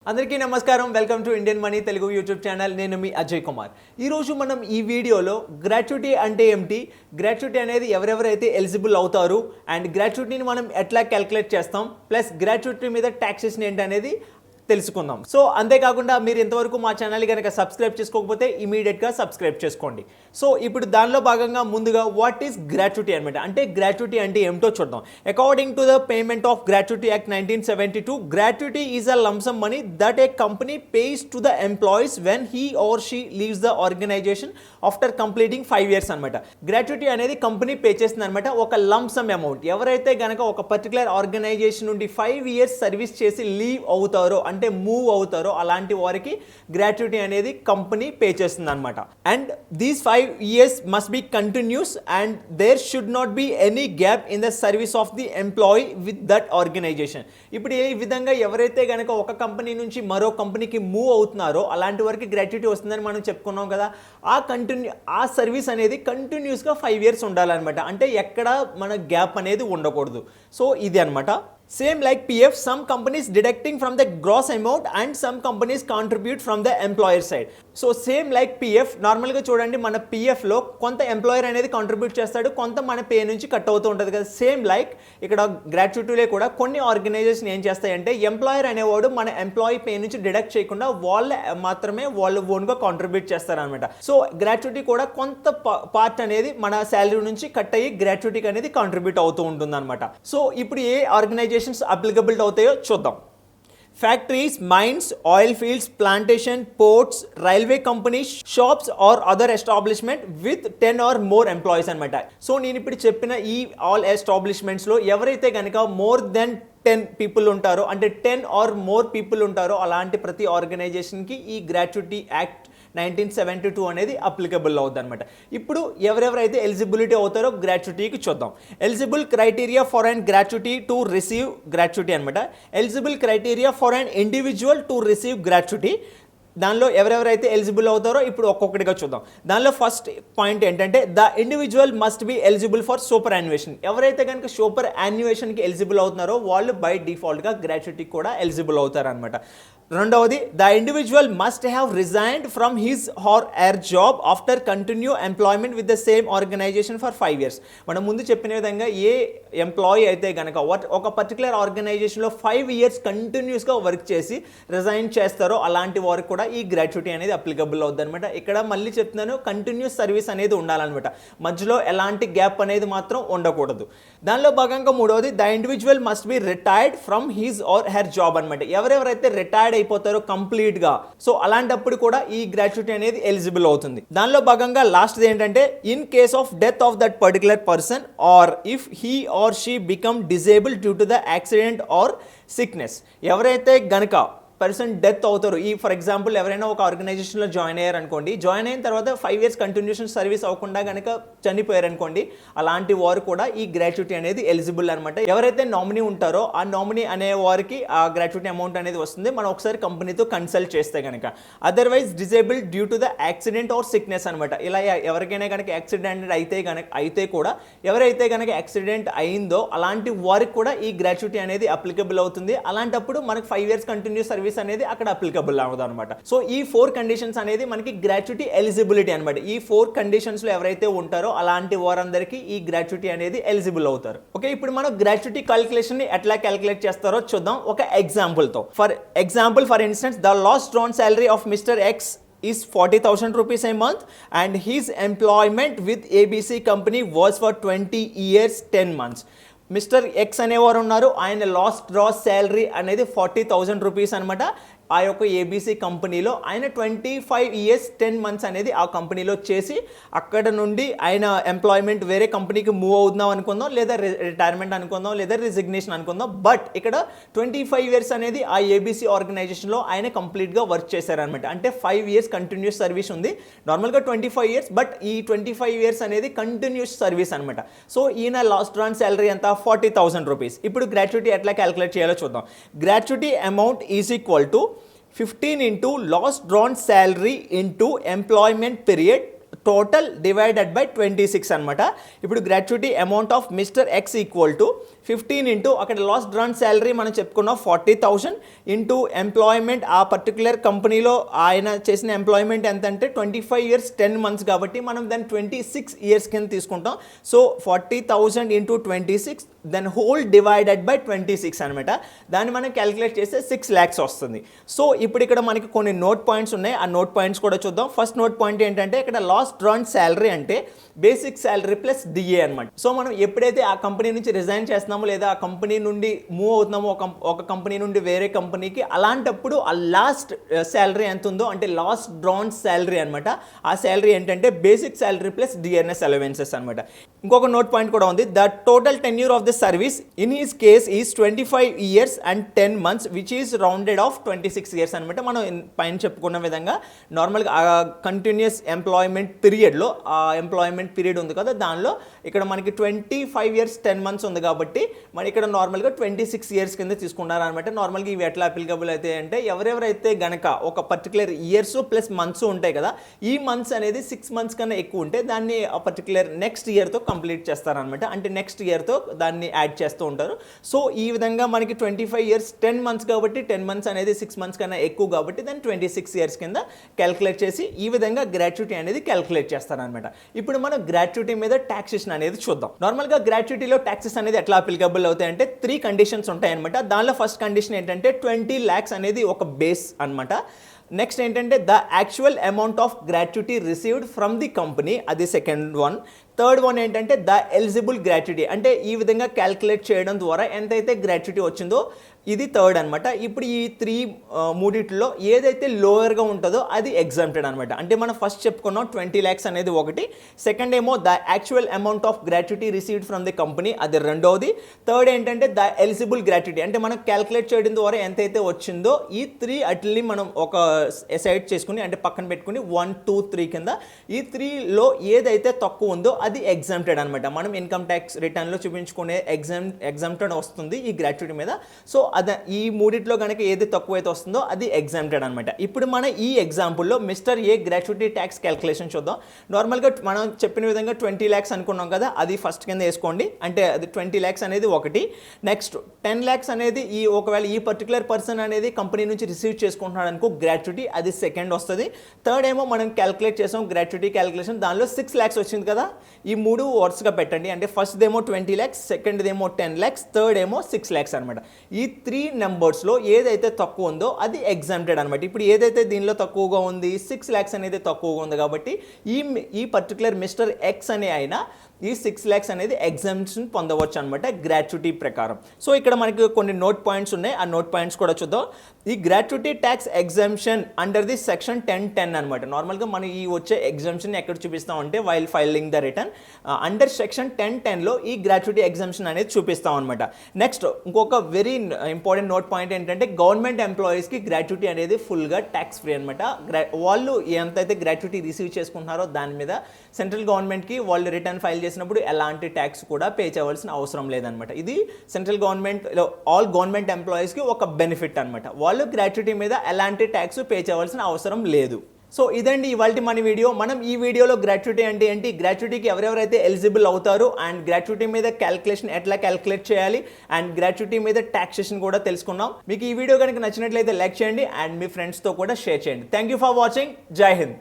అందరికీ నమస్కారం. Welcome to Indian money Telugu YouTube channel. నేను మీ అజయ్ కుమార్. ఈరోజు మనం ఈ వీడియోలో గ్రాట్యుటీ అంటే ఏమిటి, గ్రాట్యుటీ అనేది ఎవరెవరైతే ఎలిజిబుల్ అవుతారు అండ్ గ్రాట్యుటీని మనం ఎట్లా క్యాలిక్యులేట్ చేస్తాం, ప్లస్ గ్రాట్యుటీ మీద ట్యాక్సేషన్ ఏంటి అనేది తెలుసుకుందాం. సో అంతేకాకుండా మీరు ఇంతవరకు మా ఛానల్ కనుక సబ్స్క్రైబ్ చేసుకోకపోతే ఇమీడియట్గా సబ్స్క్రైబ్ చేసుకోండి. సో ఇప్పుడు దానిలో భాగంగా ముందుగా వాట్ ఈస్ గ్రాట్యుటీ అనమాట. అంటే గ్రాట్యుటీ అంటే ఏమిటో చూద్దాం. According to the payment of gratuity act 1972, gratuity is a lumpsum money that a company pays to the employees when he or she leaves the organisation after completing 5 years అనమాట. Gratuity అనేది company pay చేస్తుంది అనమాట, ఒక lump sum amount. ఎవరైతే గనక ఒక particular organisation నుండి 5 years service చేసి లీవ్ అవుతారో అంటే మూవ్ అవుతారో అలాంటి వారికి గ్రాట్యుటీ అనేది కంపెనీ పే చేస్తుంది అనమాట. And these 5 years must be continuous and there should not be any gap in the service of the employee with that organisation. ఇప్పుడు ఈ విధంగా ఎవరైతే గనక ఒక కంపెనీ నుంచి మరో కంపెనీకి మూవ్ అవుతున్నారో అలాంటి వారికి గ్రాట్యుటీ వస్తుందని మనం చెప్పుకున్నాం కదా. ఆ సర్వీస్ అనేది కంటిన్యూస్గా 5 years ఉండాలన్నమాట. అంటే ఎక్కడ మన గ్యాప్ అనేది ఉండకూడదు. సో ఇది అనమాట. Same like PF, some companies deducting from the gross amount and some companies contribute from the employer side. So same like PF, నార్మల్గా చూడండి మన PFలో కొంత ఎంప్లాయర్ అనేది కాంట్రిబ్యూట్ చేస్తాడు, కొంత మన పే నుంచి కట్ అవుతూ ఉంటుంది కదా. సేమ్ లైక్ ఇక్కడ గ్రాట్యుటీలో కూడా కొన్ని ఆర్గనైజేషన్ ఏం చేస్తాయంటే ఎంప్లాయర్ అనేవాడు మన ఎంప్లాయీ పే నుంచి డిడక్ట్ చేయకుండా వాళ్ళు ఓన్గా కాంట్రిబ్యూట్ చేస్తారనమాట. సో గ్రాట్యుటీ కూడా కొంత పార్ట్ అనేది మన శాలరీ నుంచి కట్ అయ్యి గ్రాట్యుటీకి అనేది కాంట్రిబ్యూట్ అవుతూ ఉంటుంది అనమాట. సో ఇప్పుడు ఏ ఆర్గనైజేషన్ అప్లికబుల్ అవుతాయో చూద్దాం. Factories, mines, oil fields, plantation, ports, railway companies, shops or other establishment with 10 or more employees అనమాట. సో నేను ఇప్పుడు చెప్పిన ఈ ఆల్ ఎస్టాబ్లిష్మెంట్స్లో ఎవరైతే కనుక మోర్ దెన్ 10 people ఉంటారో అంటే 10 or more people ఉంటారో అలాంటి ప్రతి ఆర్గనైజేషన్కి ఈ గ్రాట్యుటీ యాక్ట్ 1972 అనేది అప్లికబుల్ అవుతుంది అనమాట. ఇప్పుడు ఎవరెవరైతే ఎలిజిబిలిటీ అవుతారో గ్రాట్యుటీకి చూద్దాం. Eligible criteria for and gratuity to receive gratuity అనమాట. Eligible criteria for and individual to receive gratuity. దానిలో ఎవరెవరైతే ఎలిజిబుల్ అవుతారో ఇప్పుడు ఒక్కొక్కటిగా చూద్దాం. దానిలో ఫస్ట్ పాయింట్ ఏంటంటే the individual must be eligible for superannuation. ఎవరైతే కనుక సూపర్ యాన్యుయేషన్కి ఎలిజిబుల్ అవుతున్నారో వాళ్ళు బై డిఫాల్ట్గా గ్రాట్యుటీకి కూడా ఎలిజిబుల్ అవుతారు అనమాట. రెండవది, the individual must have resigned from his or her job after continue employment with the same organisation for 5 years. మనం ముందు చెప్పిన విధంగా ఏ ఎంప్లాయీ అయితే కనుక ఒక పర్టికులర్ ఆర్గనైజేషన్లో 5 years కంటిన్యూస్గా వర్క్ చేసి రిజైన్ చేస్తారో అలాంటి వారికి కూడా ఈ గ్రాట్యుటీ అనేది అప్లికబుల్ అవుతుంది అనమాట. ఇక్కడ మళ్ళీ చెప్తున్నాను, కంటిన్యూస్ సర్వీస్ అనేది ఉండాలన్నమాట, మధ్యలో ఎలాంటి గ్యాప్ అనేది మాత్రం ఉండకూడదు. దానిలో భాగంగా మూడవది, the individual must be retired from his or her job అనమాట. ఎవరెవరైతే రిటైర్డ్ అయిపోతారో కంప్లీట్గా, సో అలాంటప్పుడు కూడా ఈ గ్రాట్యుటీ అనేది ఎలిజిబుల్ అవుతుంది. దానిలో భాగంగా లాస్ట్ ఏంటంటే in case of death of that particular person are if he or she become disable due to the accident or sickness. ఎవరైతే గనక పర్సన్ డెత్ అవుతారు, ఈ ఫర్ ఎగ్జాంపుల్ ఎవరైనా ఒక ఆర్గనైజేషన్లో జాయిన్ అయ్యారు అనుకోండి, జాయిన్ అయిన తర్వాత 5 years కంటిన్యూషన్ సర్వీస్ అవ్వకుండా కనుక చనిపోయారు అనుకోండి, అలాంటి వారు కూడా ఈ గ్రాట్యుటీ అనేది ఎలిజిబుల్ అనమాట. ఎవరైతే నామినీ ఉంటారో ఆ నామినీ అనే వారికి ఆ గ్రాట్యుటీ అమౌంట్ అనేది వస్తుంది మనం ఒకసారి కంపెనీతో కన్సల్ట్ చేస్తే కనుక. Otherwise disable due to the accident or sickness అనమాట. ఇలా ఎవరికైనా కనుక యాక్సిడెంట్ అయితే కూడా ఎవరైతే కనుక యాక్సిడెంట్ అయిందో అలాంటి వారికి కూడా ఈ గ్రాట్యుటీ అనేది అప్లికబుల్ అవుతుంది. అలాంటప్పుడు మనకి 5 years కంటిన్యూస్ సర్వీస్ అనేది అక్కడ అప్లికబుల్ అవుతుంది అనమాట. సో ఈ 4 conditions అనేది మనకి గ్రాట్యుటీ ఎలిజిబిలిటీ అనమాట. ఈ 4 conditions లో ఎవరైతే ఉంటారో అలాంటి వారందరికీ ఈ గ్రాట్యుటీ అనేది ఎలిజిబుల్ అవుతారు. ఓకే, ఇప్పుడు మనం గ్రాట్యుటీ క్యాలిక్యులేషన్ ని ఎట్లా క్యాలిక్యులేట్ చేస్తారో చూద్దాం ఒక ఎగ్జాంపుల్ తో. For example, for instance, the last drawn salary of mister X is 40,000 rupees a month and his employment with ABC company was for 20 years 10 months. Mister X అనేవారు ఉన్నారు, ఆయన last dross salary అనేది 40,000 rupees అనమాట. ఆ యొక్క ABC కంపెనీలో ఆయన 25 years 10 months అనేది ఆ కంపెనీలో చేసి అక్కడ నుండి ఆయన ఎంప్లాయ్మెంట్ వేరే కంపెనీకి మూవ్ అవుతున్నాం అనుకుందాం, లేదా రిటైర్మెంట్ అనుకుందాం, లేదా రిజిగ్నేషన్ అనుకుందాం. బట్ ఇక్కడ 25 years అనేది ఆ ఏబీసీ ఆర్గనైజేషన్లో ఆయన కంప్లీట్గా వర్క్ చేశారనమాట. అంటే 5 years కంటిన్యూస్ సర్వీస్ ఉంది. నార్మల్గా 25 years, బట్ ఈ 25 years అనేది కంటిన్యూస్ సర్వీస్ అనమాట. సో ఈయన లాస్ట్ రన్ శాలరీ ఎంత 40,000 రూపీస్. ఇప్పుడు గ్రాట్యుటీ ఎట్లా క్యాలిక్యులేట్ చేయాలో చూద్దాం. Gratuity amount is equal to 15 into lost drawn salary into employment period total divided by 26 అనమాట. ఇప్పుడు gratuity amount of mister X equal to 15 into అక్కడ లాస్ట్ డ్రాన్ శాలరీ మనం చెప్పుకున్నాం 40,000 ఇంటూ ఎంప్లాయ్మెంట్ ఆ పర్టికులర్ కంపెనీలో ఆయన చేసిన ఎంప్లాయ్మెంట్ ఎంత అంటే 25 ఇయర్స్ 10 మంత్స్ కాబట్టి మనం దాన్ని 26 ఇయర్స్ కింద తీసుకుంటాం. So 40,000 into 26 then whole divided by 26 అనమాట. దాన్ని మనం క్యాలిక్యులేట్ చేస్తే 6 lakhs వస్తుంది. సో ఇప్పుడు ఇక్కడ మనకి కొన్ని నోట్ పాయింట్స్ ఉన్నాయి, ఆ నోట్ పాయింట్స్ కూడా చూద్దాం. ఫస్ట్ నోట్ పాయింట్ ఏంటంటే ఇక్కడ లాస్ట్ డ్రాన్ శాలరీ అంటే బేసిక్ శాలరీ ప్లస్ డిఏ అనమాట. సో మనం ఎప్పుడైతే ఆ కంపెనీ నుంచి రిజైన్ చేస్తున్నామో లేదా ఆ కంపెనీ నుండి మూవ్ అవుతున్నామో ఒక కంపెనీ నుండి వేరే కంపెనీకి, అలాంటప్పుడు ఆ లాస్ట్ శాలరీ ఎంత ఉందో అంటే లాస్ట్ డ్రాన్ శాలరీ అనమాట. ఆ శాలరీ ఏంటంటే basic salary plus DNS allowances అనమాట. ఇంకొక నోట్ పాయింట్ కూడా ఉంది. The total tenure of the service in his case is 25 years and 10 months which is rounded of 26 years అనమాట. మనం పైన చెప్పుకున్న విధంగా నార్మల్గా ఆ కంటిన్యూస్ ఎంప్లాయ్మెంట్ పీరియడ్లో ఆ ఎంప్లాయ్మెంట్ పీరియడ్ ఉంది కదా, దానిలో ఇక్కడ మనకి 25 years 10 months ఉంది కాబట్టి మన ఇక్కడ నార్మల్గా 26 years కింద తీసుకున్నారు అనమాట. నార్మల్గా ఇవి ఎట్లా అప్లికబుల్ అయితే అంటే ఎవరెవరైతే గనక ఒక పర్టికులర్ ఇయర్స్ ప్లస్ మంత్స్ ఉంటాయి కదా, ఈ మంత్స్ అనేది 6 months కన్నా ఎక్కువ ఉంటే దాన్ని ఆ పర్టికులర్ నెక్స్ట్ ఇయర్తో కంప్లీట్ చేస్తారనమాట. అంటే నెక్స్ట్ ఇయర్తో దాన్ని యాడ్ చేస్తూ ఉంటారు. సో ఈ విధంగా మనకి 25 years 10 months కాబట్టి 10 months అనేది 6 months కన్నా ఎక్కువ కాబట్టి దాన్ని 26 years కింద క్యాలిక్యులేట్ చేసి ఈ విధంగా గ్రాట్యుటీ అనేది క్యాలిక్యులేట్ చేస్తారనమాట. ఇప్పుడు మనం గ్రాట్యుటీ మీద టాక్సేషన్ అనేది చూద్దాం. నార్మల్గా గ్రాట్యుటీలో టాక్సెస్ అనేది ఎట్లా అప్లికబుల్ అవుతాయంటే 3 కండిషన్స్ ఉంటాయన్నమాట. దానిలో ఫస్ట్ కండిషన్ ఏంటంటే 20 lakhs అనేది ఒక బేస్ అనమాట. నెక్స్ట్ ఏంటంటే the actual amount of gratuity received from the company, అది సెకండ్ వన్. థర్డ్ వన్ ఏంటంటే ద ఎలిజిబుల్ గ్రాట్యుటీ, అంటే ఈ విధంగా క్యాల్కులేట్ చేయడం ద్వారా ఎంతైతే గ్రాట్యుటీ వచ్చిందో ఇది థర్డ్ అనమాట. ఇప్పుడు ఈ 3 మూడిట్లో ఏదైతే లోయర్గా ఉంటుందో అది ఎగ్జామ్టెడ్ అనమాట. అంటే మనం ఫస్ట్ చెప్పుకున్నాం 20 lakhs అనేది ఒకటి, సెకండ్ ఏమో the actual amount of gratuity received from the company, అది రెండోది. థర్డ్ ఏంటంటే ద ఎలిజిబుల్ గ్రాట్యుటీ, అంటే మనం క్యాల్కులేట్ చేయడం ద్వారా ఎంతైతే వచ్చిందో ఈ 3 అట్లని మనం ఒక ఎసైడ్ చేసుకుని అంటే పక్కన పెట్టుకుని 1, 2, 3 కింద ఈ 3లో ఏదైతే తక్కువ ఉందో అది ఎగ్జామ్టెడ్ అనమాట. మనం ఇన్కమ్ ట్యాక్స్ రిటర్న్లో చూపించుకునే ఎగ్జామ్టెడ్ వస్తుంది ఈ గ్రాట్యుటీ మీద. సో అదే ఈ మూడిట్లో కనుక ఏది తక్కువైతే వస్తుందో అది ఎగ్జామ్టెడ్ అనమాట. ఇప్పుడు మన ఈ ఎగ్జాంపుల్లో మిస్టర్ ఏ గ్రాట్యుటీ ట్యాక్స్ క్యాల్కులేషన్ చూద్దాం. నార్మల్గా మనం చెప్పిన విధంగా 20 lakhs అనుకున్నాం కదా, అది ఫస్ట్ కింద వేసుకోండి. అంటే అది 20 lakhs అనేది ఒకటి. నెక్స్ట్ 10 lakhs అనేది ఈ ఒకవేళ ఈ పర్టికులర్ పర్సన్ అనేది కంపెనీ నుంచి రిసీవ్ చేసుకుంటున్నాడు అనుకో గ్రాట్యుటీ, అది సెకండ్ వస్తుంది. థర్డ్ ఏమో మనం క్యాల్కులేట్ చేసాం గ్రాట్యుటీ క్యాల్కులేషన్, దానిలో 6 lakhs వచ్చింది కదా, ఈ 3 వరుసగా పెట్టండి. అంటే ఫస్ట్ ఏమో 20 lakhs, సెకండ్ ఏమో 10 lakhs, థర్డ్ ఏమో 6 lakhs అనమాట. ఈ 3 నెంబర్స్లో ఏదైతే తక్కువ ఉందో అది ఎగ్జామ్టెడ్ అనమాట. ఇప్పుడు ఏదైతే దీనిలో తక్కువగా ఉంది 6 lakhs అనేది తక్కువగా ఉంది కాబట్టి ఈ పర్టికులర్ మిస్టర్ ఎక్స్ అనే ఆయన ఈ 6 lakhs అనేది ఎగ్జామ్షన్ పొందవచ్చు అనమాట గ్రాట్యుటీ ప్రకారం. సో ఇక్కడ మనకి కొన్ని నోట్ పాయింట్స్ ఉన్నాయి, ఆ నోట్ పాయింట్స్ కూడా చూద్దాం. ఈ gratuity tax exemption under the section 1010 అనమాట. నార్మల్గా మనం ఈ వచ్చే ఎగ్జామ్షన్ ఎక్కడ చూపిస్తామంటే while filing the return under section 1010లో ఈ గ్రాట్యుటీ ఎగ్జామ్షన్ అనేది చూపిస్తాం అనమాట. నెక్స్ట్ ఇంకొక వెరీ ఇంపార్టెంట్ నోట్ పాయింట్ ఏంటంటే గవర్నమెంట్ ఎంప్లాయీస్కి గ్రాట్యుటీ అనేది ఫుల్గా ట్యాక్స్ ఫ్రీ అనమాట. వాళ్ళు ఎంతైతే గ్రాట్యుటీ రిసీవ్ చేసుకుంటున్నారో దాని మీద సెంట్రల్ గవర్నమెంట్కి వాళ్ళు రిటర్న్ ఫైల్ చేసినప్పుడు ఎలాంటి ట్యాక్స్ కూడా పే చేయవలసిన అవసరం లేదనమాట. ఇది సెంట్రల్ గవర్నమెంట్లో ఆల్ గవర్నమెంట్ ఎంప్లాయీస్కి ఒక బెనిఫిట్ అనమాట. వాళ్ళు గ్రాట్యుటీ మీద ఎలాంటి ట్యాక్స్ పే చేయవలసిన అవసరం లేదు. సో ఇదండి ఇవాల్టి మన వీడియో. మనం ఈ వీడియోలో గ్రాట్యుటీ అంటే ఏంటి, గ్రాట్యుటీకి ఎవరెవరైతే ఎలిజిబుల్ అవుతారు అండ్ గ్రాట్యుటీ మీద క్యాల్కులేషన్ ఎట్లా క్యాల్కులేట్ చేయాలి అండ్ గ్రాట్యుటీ మీద టాక్సేషన్ కూడా తెలుసుకున్నాం. మీకు ఈ వీడియో కనుక నచ్చినట్లయితే లైక్ చేయండి అండ్ మీ ఫ్రెండ్స్తో కూడా షేర్ చేయండి. Thank you for watching. జై హింద్.